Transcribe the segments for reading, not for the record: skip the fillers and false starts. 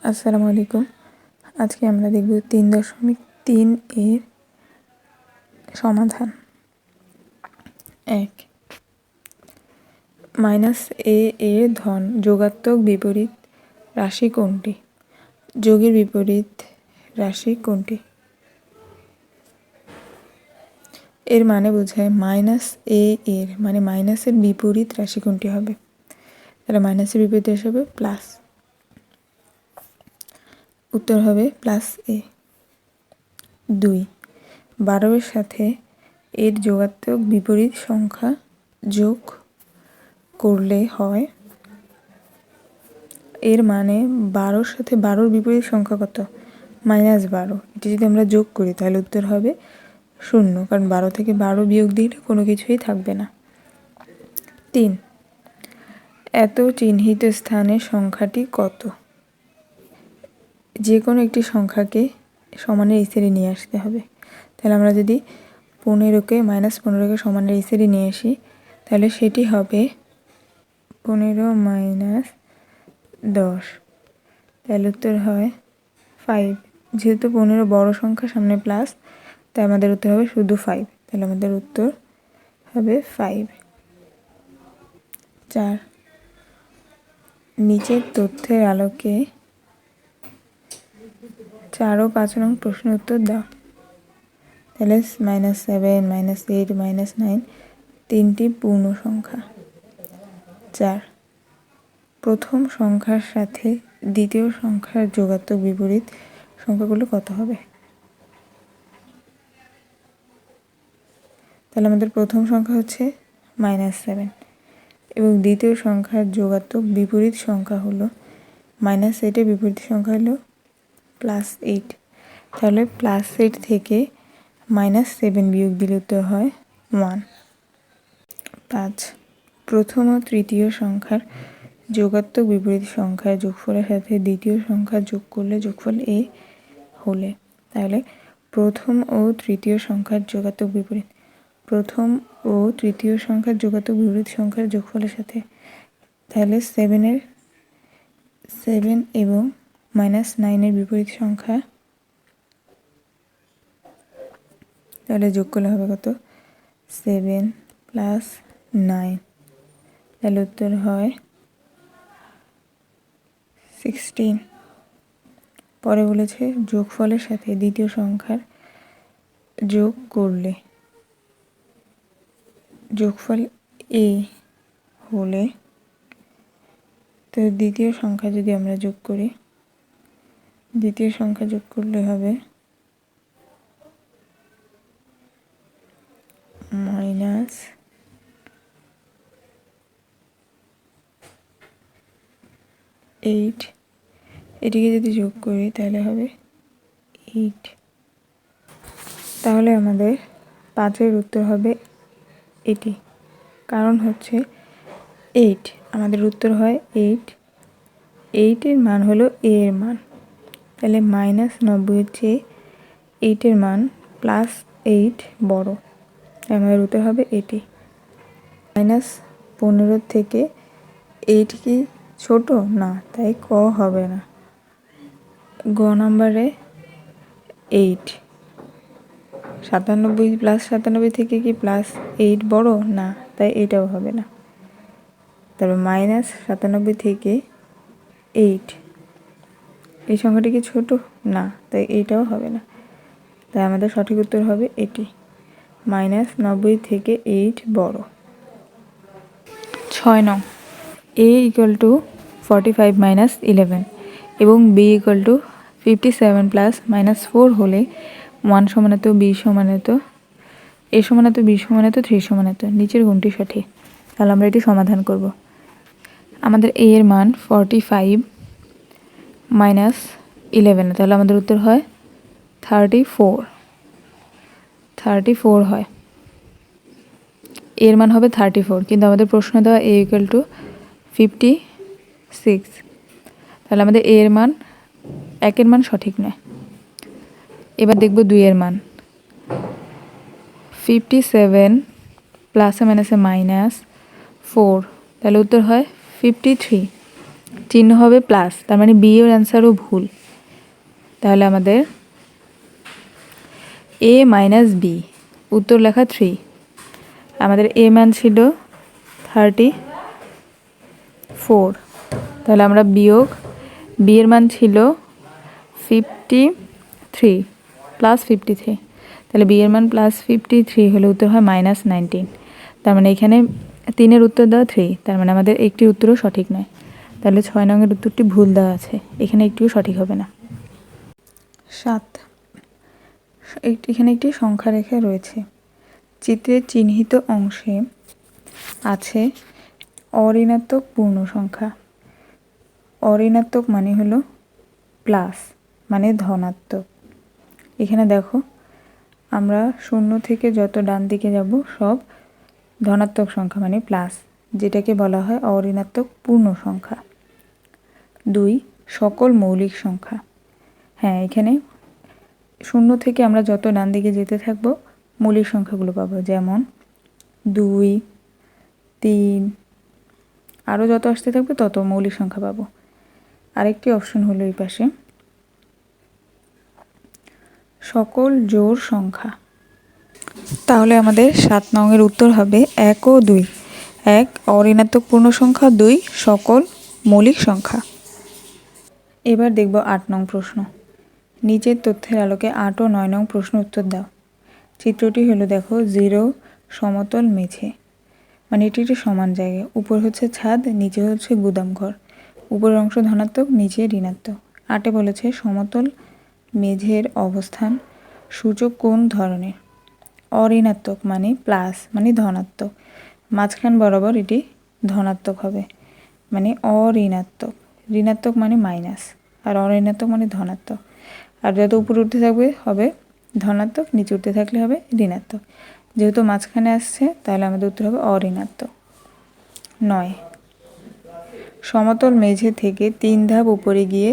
আসসালামু আলাইকুম। আজকে আমরা দেখব 3.3 এর সমাধান। 1 -a এর ধন যোগাত্মক বিপরীত রাশি কোনটি? যোগের বিপরীত রাশি কোনটি? এর মানে বোঝায় -a এর মানে মাইনাসের বিপরীত রাশি কোনটি হবে? তাহলে মাইনাসের বিপরীত রাশি হবে প্লাস। উত্তর হবে +a। 2 12 এর সাথে এর যোগাত্মক বিপরীত সংখ্যা যোগ করলে হয়, এর মানে 12-র সাথে 12-র বিপরীত সংখ্যা কত? -12। এটি যদি আমরা যোগ করি তাহলে উত্তর হবে 0, কারণ 12 থেকে 12 বিয়োগ দিলে কোনো কিছুই থাকবে না। 3 এত চিহ্নিত স্থানের সংখ্যাটি কত? যে কোনো একটি সংখ্যাকে সমানের ইসেরে নিয়ে আসতে হবে। তাহলে আমরা যদি 15কে -15কে সমানের ইসেরে নিয়ে আসি তাহলে সেটি হবে 15 - 10। তাহলে উত্তর হয় 5। যেহেতু 15 বড় সংখ্যা, সামনে প্লাস, তাই আমাদের উত্তর হবে শুধু 5। তাহলে আমাদের উত্তর হবে 5। 4 নিচের তথ্যের আলোকে 4 ও 5 নং প্রশ্নের উত্তর দাও। তাহলে -7, -8, -9 তিনটি পূর্ণ সংখ্যা। 4 প্রথম সংখ্যার সাথে দ্বিতীয় সংখ্যার যোগাত্মক বিপরীত সংখ্যাগুলো কত হবে? তাহলে আমাদের প্রথম সংখ্যা হচ্ছে -7 এবং দ্বিতীয় সংখ্যার যোগাত্মক বিপরীত সংখ্যা হলো -8 এর বিপরীত সংখ্যা হলো +8। তাহলে +8 থেকে -7 বিয়োগ দিলে উত্তর হয় 1। 5 প্রথম ও তৃতীয় সংখ্যার যোগাত্মক বিপরীত সংখ্যার যোগফলের সাথে দ্বিতীয় সংখ্যা যোগ করলে যোগফল a হলে, তাহলে প্রথম ও তৃতীয় সংখ্যার যোগাত্মক বিপরীত, প্রথম ও তৃতীয় সংখ্যার যোগাত্মক বিপরীত সংখ্যার যোগফলের সাথে, তাহলে 7 এবং -9 এর বিপরীত সংখ্যা, তাহলে যোগ করলে হবে কত? 7 + 9। তাহলে উত্তর হয় 16। পরে বলেছে যোগফলের সাথে দ্বিতীয় সংখ্যার যোগ করলে যোগফল a হলে, তো দ্বিতীয় সংখ্যা যদি আমরা যোগ করি, দ্বিতীয় সংখ্যা যোগ করলে হবে -8। এটিকে যদি যোগ করি তাহলে হবে 8। তাহলে আমাদের 5-এর উত্তর হবে এটি। কারণ হচ্ছে 8, আমাদের উত্তর হয় 8। 8-এর মান হলো a এর মান, তাহলে -90-এর চেয়ে 8-এর মান +8 বড়, তাই আমাদের উত্তর হবে এটি। -15 থেকে 8 কি ছোট না, তাই ক হবে না। গ নম্বরে 8, 97 +97 থেকে কি +8 বড় না, তাই এটাও হবে না। তারপর -97 থেকে 8, এই সংখ্যাটি কি ছোট না, তাই এইটাও হবে না। তাই আমাদের সঠিক উত্তর হবে এটি, -90 থেকে 8 বড়। 6 নং a = 45 - 11 এবং b = 57 + -4 হলে 1 = এত, b = এত, a = এত, b = এত, 3 = এত, নিচের কোনটি সঠিক? তাহলে আমরা এটি সমাধান করব। আমাদের a এর মান 45 - 11, তাহলে আমাদের উত্তর হয় 34 হয়। এর মান হবে 34, কিন্তু আমাদের প্রশ্ন দেওয়া a = 56, তাহলে আমাদের a এর মান 1-এর মান সঠিক নয়। এবার দেখব 2 এর মান। 57 ± -4, তাহলে উত্তর হয় 53। চিহ্ন হবে প্লাস, তার মানে বি এর অ্যান্সারও ভুল। তাহলে আমাদের এ মাইনাস বি, উত্তর লেখা 3। আমাদের এ মান ছিল 34, তাহলে আমরা বিয়োগ, বি এর মান ছিল 53 প্লাস 53, তাহলে বি এর মান প্লাস 53 হলে উত্তর হয় -19। তার মানে এখানে 3-এর উত্তর দেওয়া 3, তার মানে আমাদের একটি উত্তরও সঠিক নয়। তাহলে 6 নংয়ের উত্তরটি ভুল দেওয়া আছে, এখানে একটিও সঠিক হবে না। 7, এখানে একটি সংখ্যা রেখা রয়েছে। চিত্রের চিহ্নিত অংশে আছে অঋণাত্মক পূর্ণ সংখ্যা। অঋণাত্মক মানে হলো প্লাস, মানে ধনাত্মক। এখানে দেখো আমরা 0 থেকে যত ডান দিকে যাব সব ধনাত্মক সংখ্যা মানে প্লাস, যেটাকে বলা হয় অঋণাত্মক পূর্ণ সংখ্যা। 2, সকল মৌলিক সংখ্যা। হ্যাঁ, এখানে 0 থেকে আমরা যত ডান দিকে যেতে থাকবো মৌলিক সংখ্যাগুলো পাবো, যেমন 2, 3, আরও যত আসতে থাকবে তত মৌলিক সংখ্যা পাবো। আরেকটি অপশন হলো এই পাশে সকল জোড় সংখ্যা। তাহলে আমাদের 7 নংয়ের উত্তর হবে 1 ও 2। 1 অঋণাত্মক পূর্ণ সংখ্যা, 2 সকল মৌলিক সংখ্যা। এবার দেখব 8 নং প্রশ্ন। নিচের তথ্যের আলোকে 8 ও 9 নং প্রশ্ন উত্তর দাও। চিত্রটি হলো দেখো 0 সমতল মেঝে, মানে এটি একটি সমান জায়গা, উপর হচ্ছে ছাদ, নিচে হচ্ছে গুদামঘর। উপরের অংশ ধনাত্মক, নিচে ঋণাত্মক। 8-এ বলেছে সমতল মেঝের অবস্থান সূচক কোন ধরনের? অঋণাত্মক মানে প্লাস, মানে ধনাত্মক। মাঝখান বরাবর এটি ধনাত্মক হবে, মানে অঋণাত্মক। ঋণাত্মক মানে মাইনাস, আর অঋণাত্মক মানে ধনাত্মক। আর যত উপরে উঠতে থাকবে হবে ধনাত্মক, নিচে উঠতে থাকলে হবে ঋণাত্মক। যেহেতু মাঝখানে আসছে তাহলে আমাদের উত্তর হবে অঋণাত্মক। 9, সমতল মেঝে থেকে 3 ধাপ উপরে গিয়ে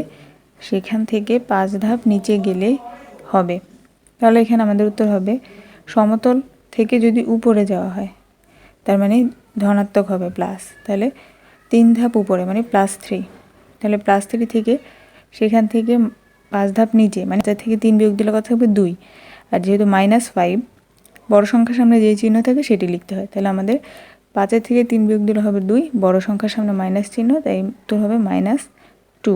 সেখান থেকে 5 ধাপ নিচে গেলে হবে। তাহলে এখানে আমাদের উত্তর হবে সমতল থেকে যদি উপরে যাওয়া হয় তার মানে ধনাত্মক হবে প্লাস, তাহলে 3 ধাপ উপরে মানে +3। তাহলে +3 থেকে সেখান থেকে 5 ধাপ নিচে, মানে তার থেকে 3 বিয়োগ দিলে কথা হবে 2। আর যেহেতু -5 বড় সংখ্যার সামনে যে চিহ্ন থাকে সেটি লিখতে হয়, তাহলে আমাদের 5-এর থেকে 3 বিয়োগ দিলে হবে 2, বড় সংখ্যার সামনে মাইনাস চিহ্ন, তাই উত্তর হবে -2।